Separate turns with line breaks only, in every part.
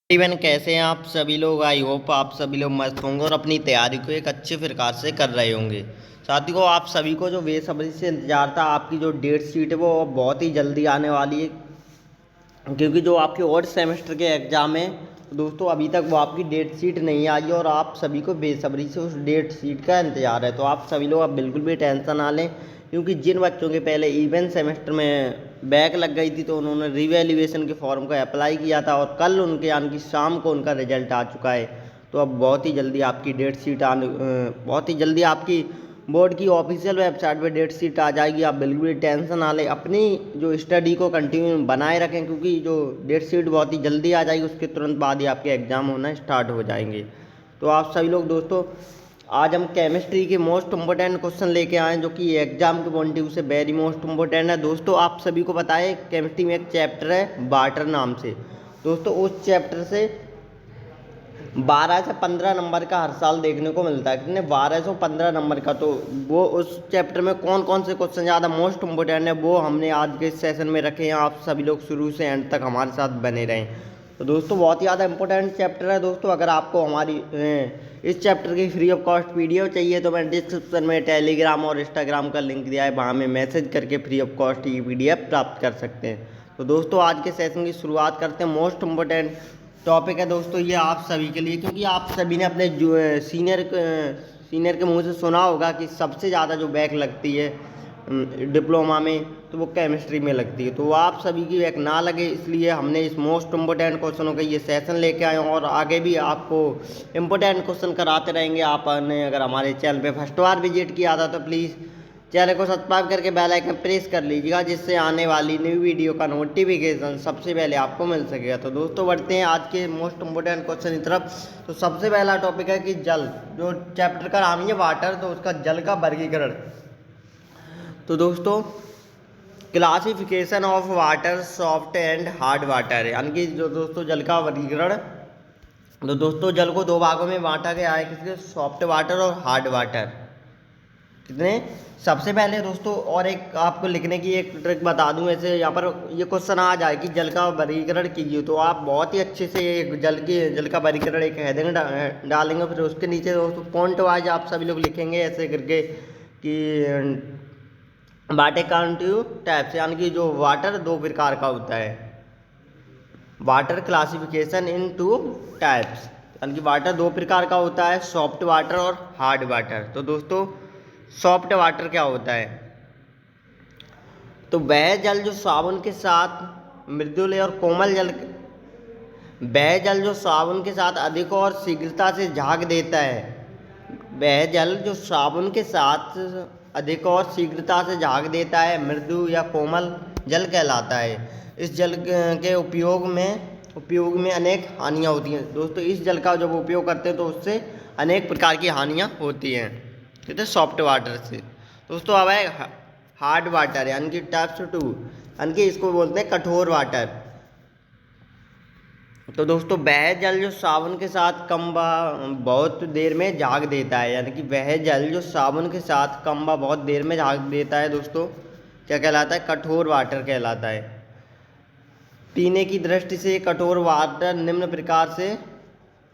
Even कैसे हैं आप सभी लोग। आई होप आप सभी लोग मस्त होंगे और अपनी तैयारी को एक अच्छे प्रकार से कर रहे होंगे। साथियों, आप सभी को जो बेसब्री से इंतजार था, आपकी जो डेट शीट है वो बहुत ही जल्दी आने वाली है। क्योंकि जो आपके और सेमेस्टर के एग्ज़ाम हैं तो दोस्तों अभी तक वो आपकी डेट शीट नहीं आई है और आप सभी को बेसब्री से उस डेट शीट का इंतज़ार है। तो आप सभी लोग अब बिल्कुल भी टेंशन ना लें, क्योंकि जिन बच्चों के पहले इवन सेमेस्टर में बैक लग गई थी तो उन्होंने रीवैल्यूएशन के फॉर्म का अप्लाई किया था और कल उनके यानी कि शाम को उनका रिजल्ट आ चुका है। तो अब बहुत ही जल्दी आपकी डेट शीट बहुत ही जल्दी आपकी बोर्ड की ऑफिशियल वेबसाइट पे डेट शीट आ जाएगी। आप बिल्कुल भी टेंशन ना लें, अपनी जो स्टडी को कंटिन्यू बनाए रखें, क्योंकि जो डेट शीट बहुत ही जल्दी आ जाएगी उसके तुरंत बाद ही आपके एग्ज़ाम होना स्टार्ट हो जाएंगे। तो आप सभी लोग दोस्तों, आज हम केमिस्ट्री के मोस्ट इम्पोर्टेंट क्वेश्चन लेके आए हैं जो कि एग्जाम के पॉइंट ऑफ व्यू से वेरी मोस्ट इम्पोर्टेंट है। दोस्तों आप सभी को पता है केमिस्ट्री में एक चैप्टर है वाटर नाम से। दोस्तों उस चैप्टर से 12 से 15 नंबर का हर साल देखने को मिलता है। कितने? 12 से 15 नंबर का। तो वो उस चैप्टर में कौन कौन से क्वेश्चन ज़्यादा मोस्ट इम्पोर्टेंट है वो हमने आज के इस सेशन में रखे हैं। आप सभी लोग शुरू से एंड तक हमारे साथ बने रहें। तो दोस्तों बहुत ही ज़्यादा इंपॉर्टेंट चैप्टर है। दोस्तों अगर आपको हमारी इस चैप्टर की फ्री ऑफ कॉस्ट वीडियो चाहिए तो मैं डिस्क्रिप्शन में टेलीग्राम और इंस्टाग्राम का लिंक दिया है, वहाँ में मैसेज करके फ्री ऑफ कॉस्ट ये PDF प्राप्त कर सकते हैं। तो दोस्तों आज के सेशन की शुरुआत करते हैं। मोस्ट इम्पोर्टेंट टॉपिक है दोस्तों ये आप सभी के लिए, क्योंकि आप सभी ने अपने सीनियर के मुंह से सुना होगा कि सबसे ज़्यादा जो बैक लगती है डिप्लोमा में तो वो केमिस्ट्री में लगती है। तो आप सभी की बैक ना लगे इसलिए हमने इस मोस्ट इम्पोर्टेंट क्वेश्चनों का ये सेशन लेके आए हैं और आगे भी आपको इम्पोर्टेंट क्वेश्चन कराते रहेंगे। आपने अगर हमारे चैनल पे फर्स्ट बार विजिट किया था तो प्लीज़ चैनल को सब्सक्राइब करके बेल आइकन प्रेस कर लीजिएगा, जिससे आने वाली न्यू वीडियो का नोटिफिकेशन सबसे पहले आपको मिल सकेगा। तो दोस्तों बढ़ते हैं आज के मोस्ट इम्पोर्टेंट क्वेश्चन की तरफ। तो सबसे पहला टॉपिक है कि जल, जो चैप्टर का नाम है वाटर, तो उसका जल का वर्गीकरण। तो दोस्तों classification of water soft and hard water, यानी कि जो दोस्तों जल का वर्गीकरण। तो दोस्तों जल को दो भागों में बांटा गया है, किसके? सॉफ्ट वाटर और हार्ड वाटर। कितने? सबसे पहले दोस्तों और एक आपको लिखने की एक ट्रिक बता दूं। ऐसे यहाँ पर ये क्वेश्चन आ जाए कि जल का वर्गीकरण कीजिए, तो आप बहुत ही अच्छे से एक जल का वर्गीकरण एक हेडिंग डालेंगे, फिर उसके नीचे दोस्तों पॉइंट वाइज आप सभी लोग लिखेंगे ऐसे करके कि वाटर काउंटिव टाइप्स, यानी कि जो वाटर दो प्रकार का होता है। वाटर क्लासिफिकेशन इन टू टाइप्स, यानी कि वाटर दो प्रकार का होता है, सॉफ्ट वाटर और हार्ड वाटर। तो दोस्तों सॉफ्ट वाटर क्या होता है? तो वह जल जो साबुन के साथ मृदुल और कोमल जल, वह जल जो साबुन के साथ अधिक और शीघ्रता से झाग देता है, वह जल जो साबुन के साथ अधिक और शीघ्रता से झाग देता है मृदु या कोमल जल कहलाता है। इस जल के उपयोग में अनेक हानियाँ होती हैं। दोस्तों इस जल का जब उपयोग करते हैं तो उससे अनेक प्रकार की हानियाँ होती हैं, कहते हैं सॉफ्ट वाटर से। दोस्तों अब है हार्ड वाटर, यानी कि टाइप्स 2, यानी कि इसको बोलते हैं कठोर वाटर। तो दोस्तों वह जल जो साबुन के साथ बहुत देर में झाग देता है, यानी कि वह जल जो साबुन के साथ बहुत देर में झाग देता है दोस्तों क्या कहलाता है? कठोर वाटर कहलाता है। पीने की दृष्टि से कठोर वाटर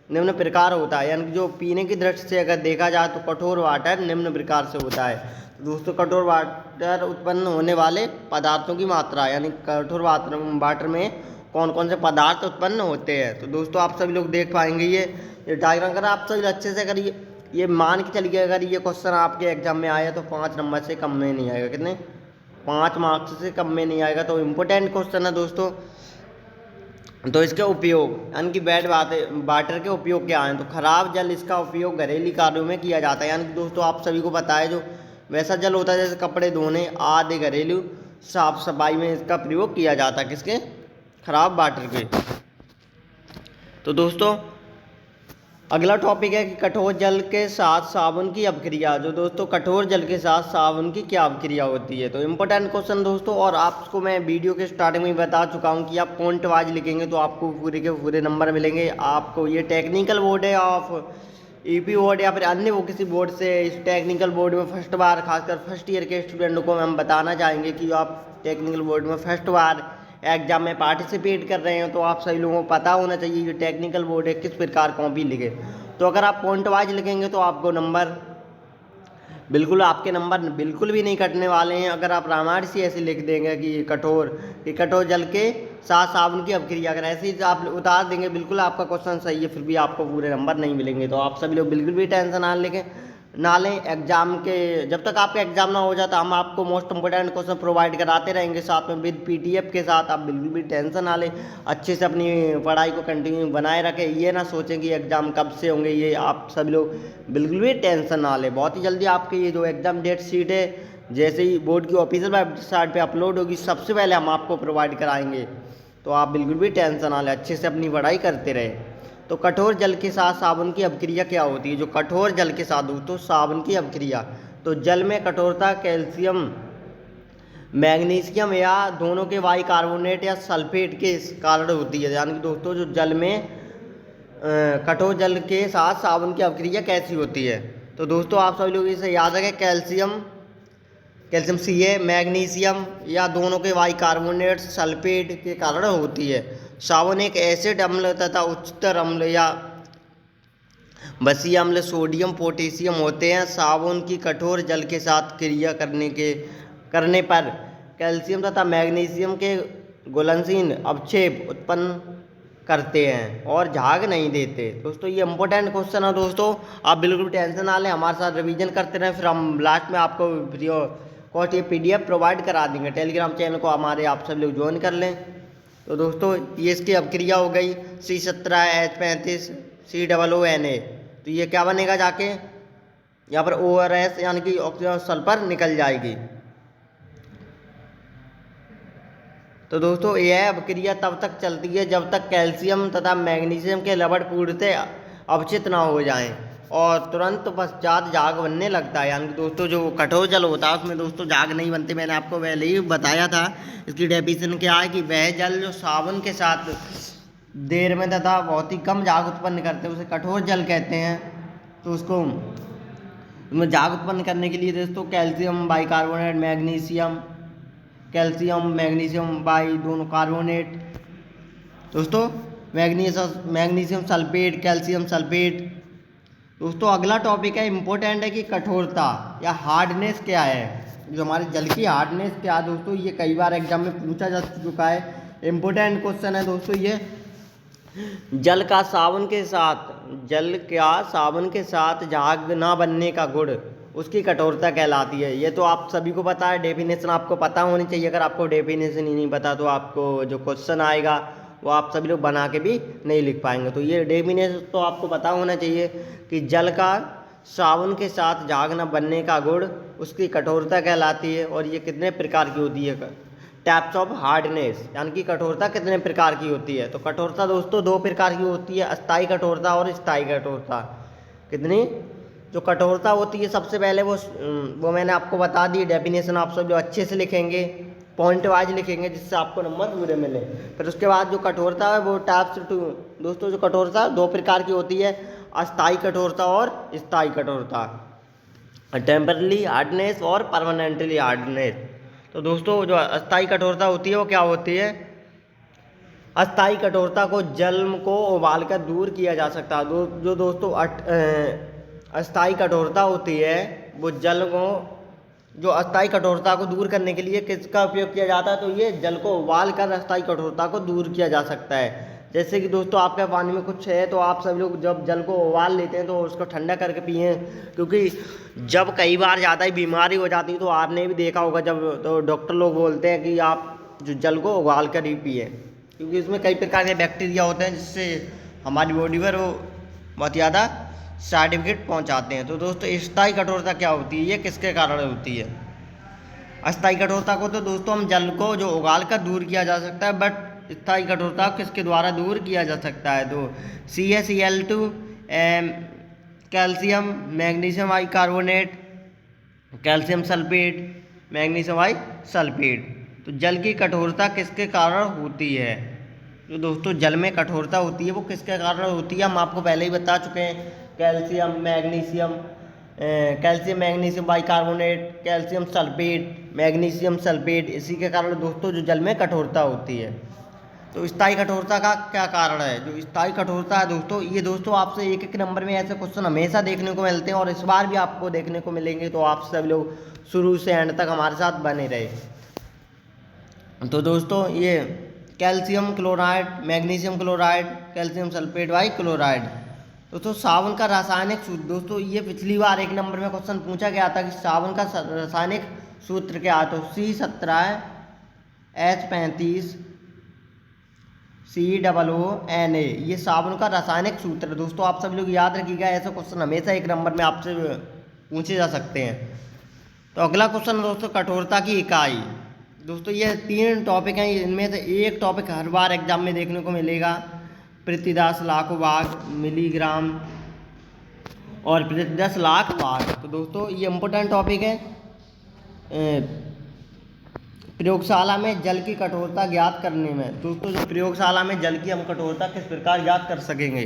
निम्न प्रकार होता है, यानी कि जो पीने की दृष्टि से अगर देखा जाए तो कठोर वाटर निम्न प्रकार से होता है। तो दोस्तों कठोर वाटर उत्पन्न होने वाले पदार्थों की मात्रा, यानी कठोर वाटर में कौन कौन से पदार्थ उत्पन्न होते हैं। तो दोस्तों आप सभी लोग देख पाएंगे ये डायग्राम कर आप सभी अच्छे से करिए। ये मान के चलिए अगर ये क्वेश्चन आपके एग्जाम में आया तो 5 नंबर से कम में नहीं आएगा। कितने? 5 मार्क्स से कम में नहीं आएगा। तो इम्पोर्टेंट क्वेश्चन है दोस्तों। तो इसके उपयोग, यानी कि बैड वाटर के उपयोग क्या हैं? तो खराब जल, इसका उपयोग घरेलू कार्यों में किया जाता है, यानी कि दोस्तों आप सभी को पता है जो वैसा जल होता है जैसे कपड़े धोने आदि घरेलू साफ सफाई में इसका प्रयोग किया जाता है। किसके? खराब वाटर के। तो दोस्तों अगला टॉपिक है कि कठोर जल के साथ साबुन की अभिक्रिया। जो दोस्तों कठोर जल के साथ साबुन की क्या अभिक्रिया होती है? तो इम्पोर्टेंट क्वेश्चन दोस्तों, और आपको मैं वीडियो के स्टार्टिंग में बता चुका हूं कि आप पॉइंट वाइज लिखेंगे तो आपको पूरे के पूरे नंबर मिलेंगे। आपको ये टेक्निकल बोर्ड है ऑफ EP बोर्ड या फिर अन्य वो किसी बोर्ड से, इस टेक्निकल बोर्ड में फर्स्ट बार खासकर फर्स्ट ईयर के स्टूडेंटों को हम बताना चाहेंगे कि आप टेक्निकल बोर्ड में फर्स्ट बार एग्जाम में पार्टिसिपेट कर रहे हैं तो आप सभी लोगों को पता होना चाहिए ये टेक्निकल बोर्ड है किस प्रकार कॉपी लिखे। तो अगर आप पॉइंट वाइज लिखेंगे तो आपको नंबर बिल्कुल, आपके नंबर बिल्कुल भी नहीं कटने वाले हैं। अगर आप रामायण से ऐसे लिख देंगे कि कठोर जल के साथ साबुन की अभिक्रिया अगर ऐसे ही आप उतार देंगे, बिल्कुल आपका क्वेश्चन सही है, फिर भी आपको पूरे नंबर नहीं मिलेंगे। तो आप सभी लोग बिल्कुल भी टेंशन ना लें एग्जाम के, जब तक आपका एग्जाम ना हो जाता हम आपको मोस्ट इंपोर्टेंट क्वेश्चन प्रोवाइड कराते रहेंगे साथ में विद PDF के साथ। आप बिल्कुल भी टेंशन ना लें, अच्छे से अपनी पढ़ाई को कंटिन्यू बनाए रखें। ये ना सोचें कि एग्ज़ाम कब से होंगे, ये आप सभी लोग बिल्कुल भी टेंशन ना लें। बहुत ही जल्दी आपकी ये जो एग्ज़ाम डेट शीट है जैसे ही बोर्ड की ऑफिशियल वेबसाइट पर अपलोड होगी सबसे पहले हम आपको प्रोवाइड कराएंगे। तो आप बिल्कुल भी टेंशन ना लें, अच्छे से अपनी पढ़ाई करते रहें। तो कठोर जल के साथ साबुन की अभिक्रिया क्या होती है? जो कठोर जल के साथ दोस्तों साबुन की अभिक्रिया, तो जल में कठोरता कैल्शियम मैग्नीशियम या दोनों के बाइकार्बोनेट या सल्फेट के कारण होती है। यानी कि दोस्तों जो जल में कठोर जल के साथ साबुन की अभिक्रिया कैसी होती है? तो दोस्तों आप सभी लोग इसे याद रखें, कैल्शियम Ca, मैग्नीशियम या दोनों के बाइकार्बोनेट सल्फेट के कारण होती है। साबुन एक एसिड अम्ल तथा उच्चतर अम्ल या बसीय अम्ल सोडियम पोटेशियम होते हैं। साबुन की कठोर जल के साथ क्रिया करने पर कैल्शियम तथा मैग्नीशियम के घुलनशील अवक्षेप उत्पन्न करते हैं और झाग नहीं देते। दोस्तों ये इंपॉर्टेंट क्वेश्चन है दोस्तों, आप बिल्कुल टेंशन ना लें, हमारे साथ रिवीजन करते रहें, फिर हम लास्ट में आपको ये PDF प्रोवाइड करा देंगे। टेलीग्राम चैनल को हमारे आप सब लोग ज्वाइन कर लें। तो दोस्तों ये इसकी अभिक्रिया हो गई C17H35 COONA। तो ये क्या बनेगा जाके यहाँ पर ORS यानी कि ऑक्सीजन सल्फर निकल जाएगी। तो दोस्तों यह अभिक्रिया तब तक चलती है जब तक कैल्शियम तथा मैग्नीशियम के लवण पूर्णतः अवचित ना हो जाएं और तुरंत पश्चात झाग बनने लगता है। यानी कि दोस्तों जो कठोर जल होता है उसमें दोस्तों झाग नहीं बनते, मैंने आपको पहले ही बताया था। इसकी डेफिनेशन क्या है कि वह जल जो साबुन के साथ देर में तथा बहुत ही कम झाग उत्पन्न करते हैं उसे कठोर जल कहते हैं। तो उसको झाग उत्पन्न करने के लिए दोस्तों कैल्शियम बाइकार्बोनेट मैग्नीशियम बाई दोनों कार्बोनेट, दोस्तों मैग्नीशियम सल्फेट, कैल्शियम सल्फेट। दोस्तों अगला टॉपिक है इम्पोर्टेंट है कि कठोरता या हार्डनेस क्या है। जो हमारे जल की हार्डनेस क्या है दोस्तों, ये कई बार एग्जाम में पूछा जा चुका है, इम्पोर्टेंट क्वेश्चन है दोस्तों ये। जल का साबुन के साथ झाग ना बनने का गुण उसकी कठोरता कहलाती है। ये तो आप सभी को पता है, डेफिनेशन आपको पता होनी चाहिए। अगर आपको डेफिनेशन ही नहीं पता तो आपको जो क्वेश्चन आएगा वो आप सभी लोग बना के भी नहीं लिख पाएंगे। तो ये डेफिनेशन तो आपको पता होना चाहिए कि जल का साबुन के साथ झाग न बनने का गुण उसकी कठोरता कहलाती है। और ये कितने प्रकार की होती है? टाइप्स ऑफ हार्डनेस, यानी कि कठोरता कितने प्रकार की होती है? तो कठोरता दोस्तों दो प्रकार की होती है, अस्थायी कठोरता और स्थायी कठोरता। कितनी जो कठोरता होती है सबसे पहले वो मैंने आपको बता दी, डेफिनेशन आप सब जो अच्छे से लिखेंगे, पॉइंट वाइज लिखेंगे जिससे आपको नंबर पूरे मिले। फिर उसके बाद जो कठोरता है वो टाइप्स टू दोस्तों जो कठोरता दो प्रकार की होती है, अस्थायी कठोरता और स्थायी कठोरता, टेम्पररी हार्डनेस और परमानेंटली हार्डनेस। तो दोस्तों जो अस्थायी कठोरता होती है वो क्या होती है? अस्थायी कठोरता को जल को उबाल कर दूर किया जा सकता है। जो दोस्तों अस्थायी कठोरता होती है वो जल को, जो अस्थायी कठोरता को दूर करने के लिए किसका उपयोग किया जाता है? तो ये जल को उबाल कर अस्थायी कठोरता को दूर किया जा सकता है। जैसे कि दोस्तों आपके पानी में कुछ है तो आप सभी लोग जब जल को उबाल लेते हैं तो उसको ठंडा करके पिए, क्योंकि जब कई बार ज़्यादा ही बीमारी हो जाती है तो आपने भी देखा होगा जब तो डॉक्टर लोग बोलते हैं कि आप जो जल को उबाल कर ही पिए, क्योंकि इसमें कई प्रकार के बैक्टीरिया होते हैं जिससे हमारी बॉडी पर वो बहुत ज़्यादा साइड इफेक्ट पहुँचाते हैं। तो दोस्तों स्थायी कठोरता क्या होती है, ये किसके कारण होती है? अस्थायी कठोरता को तो दोस्तों हम जल को जो उबाल कर दूर किया जा सकता है, बट स्थायी कठोरता किसके द्वारा दूर किया जा सकता है? तो CaCl2 calcium magnesium bicarbonate, calcium sulphate, magnesium bisulphate. तो जल की कठोरता किसके कारण होती है? जो दोस्तों जल में कठोरता होती है वो किसके कारण होती है? हम आपको पहले ही बता चुके हैं, calcium magnesium calcium magnesium bicarbonate, calcium sulphate, magnesium sulphate, इसी के कारण दोस्तों जो जल में कठोरता होती है। तो स्थायी कठोरता का क्या कारण है? जो स्थायी कठोरता है दोस्तों, ये दोस्तों आपसे एक एक नंबर में ऐसे क्वेश्चन हमेशा देखने को मिलते हैं और इस बार भी आपको देखने को मिलेंगे, तो आप सब लोग शुरू से एंड तक हमारे साथ बने रहे। तो दोस्तों ये calcium chloride, magnesium chloride, calcium sulphate by chloride. दोस्तों साबुन का रासायनिक सूत्र, दोस्तों ये पिछली बार एक नंबर में क्वेश्चन पूछा गया था कि साबुन का रासायनिक सूत्र क्या है, तो C17H35 COONA, ये साबुन का रासायनिक सूत्र है। दोस्तों आप सब लोग याद रखिएगा, ऐसे क्वेश्चन हमेशा एक नंबर में आपसे पूछे जा सकते हैं। तो अगला क्वेश्चन दोस्तों कठोरता की इकाई। दोस्तों ये 3 टॉपिक हैं, इनमें से एक टॉपिक हर बार एग्जाम में देखने को मिलेगा, प्रति 10 लाख भाग मिलीग्राम और प्रति 10 लाख भाग। तो दोस्तों ये इम्पोर्टेंट टॉपिक है। प्रयोगशाला में जल की कठोरता ज्ञात करने में, दोस्तों जो प्रयोगशाला में जल की हम कठोरता किस प्रकार ज्ञात कर सकेंगे।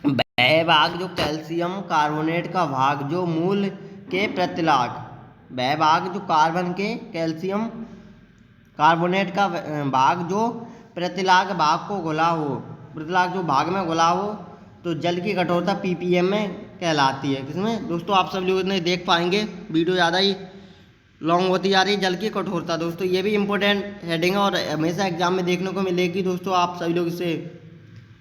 वह भाग जो कैल्शियम कार्बोनेट का भाग जो मूल के प्रतिलाग, वह भाग जो कार्बन के कैल्शियम कार्बोनेट का भाग जो प्रतिलाग भाग को घुला हो, प्रतिलाग जो भाग में घुला हो, तो जल की कठोरता ppm में कहलाती है। किसमें दोस्तों, आप सब लोग नहीं देख पाएंगे, वीडियो ज़्यादा ही लॉन्ग होती जा रही है। जल की कठोरता दोस्तों ये भी इंपॉर्टेंट हेडिंग है और हमेशा एग्जाम में देखने को मिलेगी। दोस्तों आप सभी लोग इसे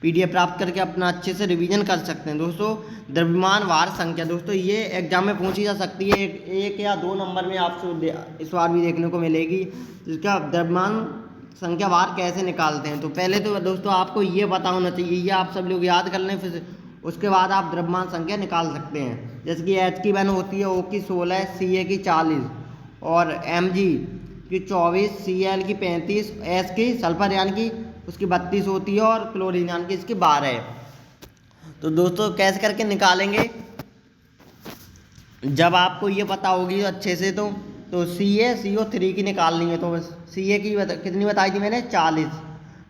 PDF प्राप्त करके अपना अच्छे से रिवीजन कर सकते हैं। दोस्तों द्रव्यमान वार संख्या, दोस्तों ये एग्जाम में पूछी जा सकती है, एक या 2 नंबर में आपसे इस बार भी देखने को मिलेगी। इसका द्रव्यमान संख्या वार कैसे निकालते हैं, तो पहले तो दोस्तों आपको ये पता होना चाहिए, ये आप सब लोग याद कर लें, फिर उसके बाद आप द्रव्यमान संख्या निकाल सकते हैं। जैसे कि H की वैल्यू होती है O की 16, Ca की 40 और Mg की 24, Cl की 35, S की सल्फर यानी कि उसकी 32 होती है और क्लोरीन यानी कि इसकी 12 है। तो दोस्तों कैसे करके निकालेंगे, जब आपको ये पता होगी अच्छे से, तो CaCO3 की निकालनी है। तो बस Ca की कितनी बताई थी मैंने, 40।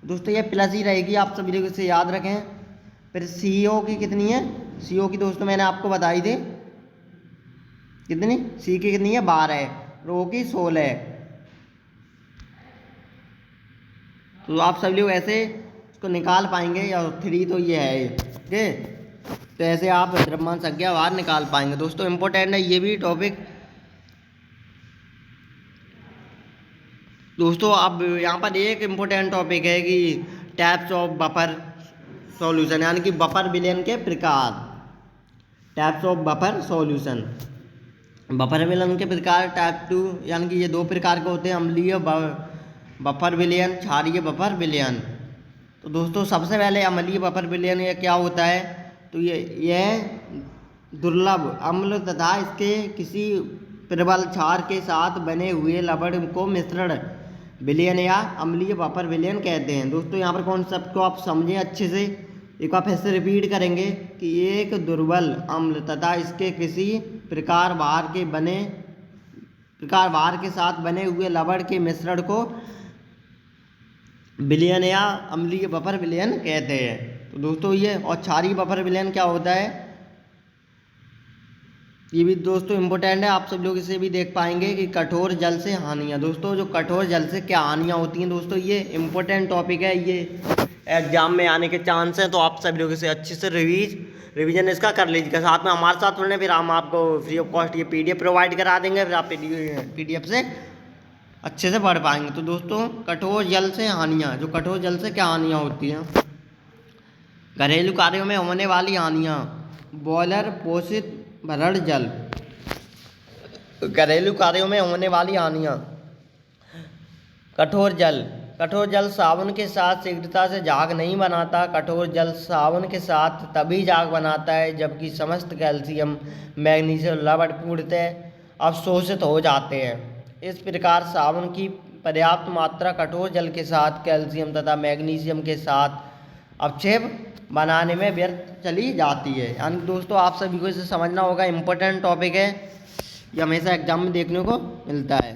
दोस्तों ये प्लस ही रहेगी, आप सभी लोग इसे याद रखें। फिर CO की कितनी है, CO की दोस्तों मैंने आपको बताई थी कितनी, C की कितनी है 12 है, O की 16 है। तो आप सभी लोग ऐसे इसको निकाल पाएंगे, या 3 तो ये है, ठीक है। तो ऐसे आप द्रव्यमान संख्या वार निकाल पाएंगे। दोस्तों इम्पोर्टेंट है ये भी टॉपिक। दोस्तों अब यहाँ पर एक इम्पोर्टेंट टॉपिक है कि टाइप्स ऑफ बफर सॉल्यूशन, यानी कि बफर विलयन के प्रकार, types of buffer solution. Buffer विलयन के प्रकार टाइप 2, यानी कि ये 2 प्रकार के होते हैं, अम्लीय बफर विलयन, क्षारीय बफर विलयन। तो दोस्तों सबसे पहले अम्लीय बफर विलयन ये क्या होता है, तो ये दुर्लभ अम्ल तथा इसके किसी प्रबल क्षार के साथ बने हुए लवण को मिश्रण विलयन या अम्लीय बफर विलयन कहते हैं। दोस्तों यहाँ पर कॉन्सेप्ट को आप समझें अच्छे से, एक बार फिर से रिपीट करेंगे कि एक दुर्बल अम्ल तथा इसके किसी प्रकार भार के साथ बने हुए लवण के मिश्रण को विलयन या अम्लीय बफर विलयन कहते हैं। तो दोस्तों ये और क्षारीय बफर विलयन क्या होता है, ये भी दोस्तों इम्पोर्टेंट है, आप सब लोग इसे भी देख पाएंगे कि कठोर जल से हानियाँ। दोस्तों जो कठोर जल से क्या हानियाँ होती हैं, दोस्तों ये इम्पोर्टेंट टॉपिक है, ये एग्जाम में आने के चांस हैं। तो आप सब लोग इसे अच्छे से रिवीजन इसका कर लीजिएगा, साथ में हमारे साथ पढ़ने, फिर हम आपको फ्री ऑफ कॉस्ट ये PDF प्रोवाइड करा देंगे, फिर आप PDF से अच्छे से पढ़ पाएंगे। तो दोस्तों कठोर जल से हानियाँ, जो कठोर जल से क्या हानियाँ होती हैं, घरेलू कार्यों में होने वाली हानियाँ, बॉयलर पोषित भरण जल, घरेलू कार्यों में होने वाली हानियाँ। कठोर जल साबुन के साथ शीघ्रता से झाग नहीं बनाता। कठोर जल साबुन के साथ तभी झाग बनाता है जबकि समस्त कैल्शियम मैग्नीशियम लवण पूर्णतः अवशोषित हो जाते हैं। इस प्रकार साबुन की पर्याप्त मात्रा कठोर जल के साथ कैल्शियम तथा मैग्नीशियम के साथ अवक्षेप बनाने में व्यर्थ चली जाती है। यानी दोस्तों आप सभी को इसे समझना होगा, इम्पोर्टेंट टॉपिक है, ये हमेशा एग्जाम में देखने को मिलता है।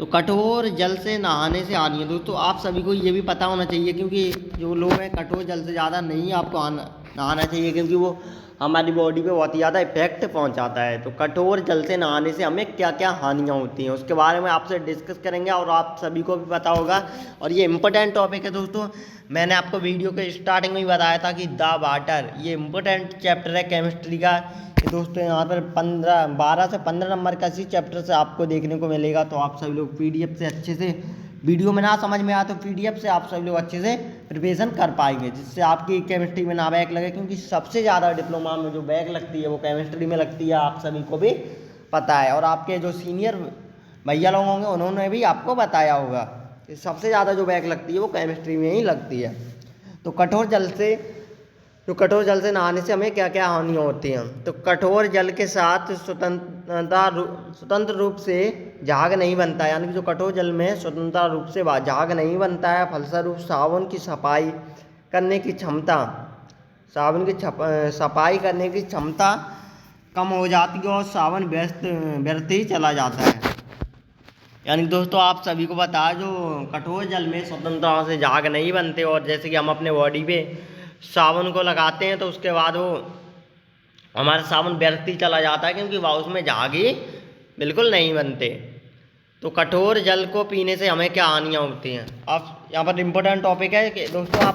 तो कठोर जल से नहाने से हानि है दोस्तों, आप सभी को ये भी पता होना चाहिए, क्योंकि जो लोग हैं कठोर जल से ज़्यादा नहीं आपको नहाना चाहिए, क्योंकि वो हमारी बॉडी पे बहुत ही ज़्यादा इफेक्ट पहुंचाता है। तो कठोर जल से नहाने से हमें क्या क्या हानियाँ होती हैं उसके बारे में आपसे डिस्कस करेंगे, और आप सभी को भी पता होगा। और ये इम्पोर्टेंट टॉपिक है दोस्तों, मैंने आपको वीडियो के स्टार्टिंग में ही बताया था कि द वाटर ये इम्पोर्टेंट चैप्टर है केमिस्ट्री का। ये दोस्तों यहाँ पर 12 से 15 नंबर का इसी चैप्टर से आपको देखने को मिलेगा। तो आप सभी लोग PDF से अच्छे से, वीडियो में ना समझ में आए तो PDF से आप सभी लोग अच्छे से प्रिपरेशन कर पाएंगे, जिससे आपकी केमिस्ट्री में ना बैक लगे, क्योंकि सबसे ज़्यादा डिप्लोमा में जो बैक लगती है वो केमिस्ट्री में लगती है, आप सभी को भी पता है। और आपके जो सीनियर भैया लोग होंगे उन्होंने भी आपको बताया होगा कि सबसे ज़्यादा जो बैक लगती है वो केमिस्ट्री में ही लगती है। तो कठोर जल से नहाने से हमें क्या क्या हानियाँ होती हैं। तो कठोर जल के साथ स्वतंत्र रूप से झाग नहीं बनता है, यानी कि जो कठोर जल में स्वतंत्र रूप से झाग नहीं बनता है, फलस्वरूप साबुन की सफाई करने की क्षमता कम हो जाती है और साबुन व्यर्थ ही चला जाता है। यानी दोस्तों आप सभी को पता है, जो कठोर जल में स्वतंत्रता से झाग नहीं बनते, और जैसे कि हम अपने बॉडी पे साबुन को लगाते हैं तो उसके बाद वो हमारा साबुन व्यर्थ ही चला जाता है, क्योंकि वह उसमें झाग ही बिल्कुल नहीं बनते। तो कठोर जल को पीने से हमें क्या हानियाँ होती हैं। आप यहाँ पर इम्पोर्टेंट टॉपिक है कि दोस्तों आप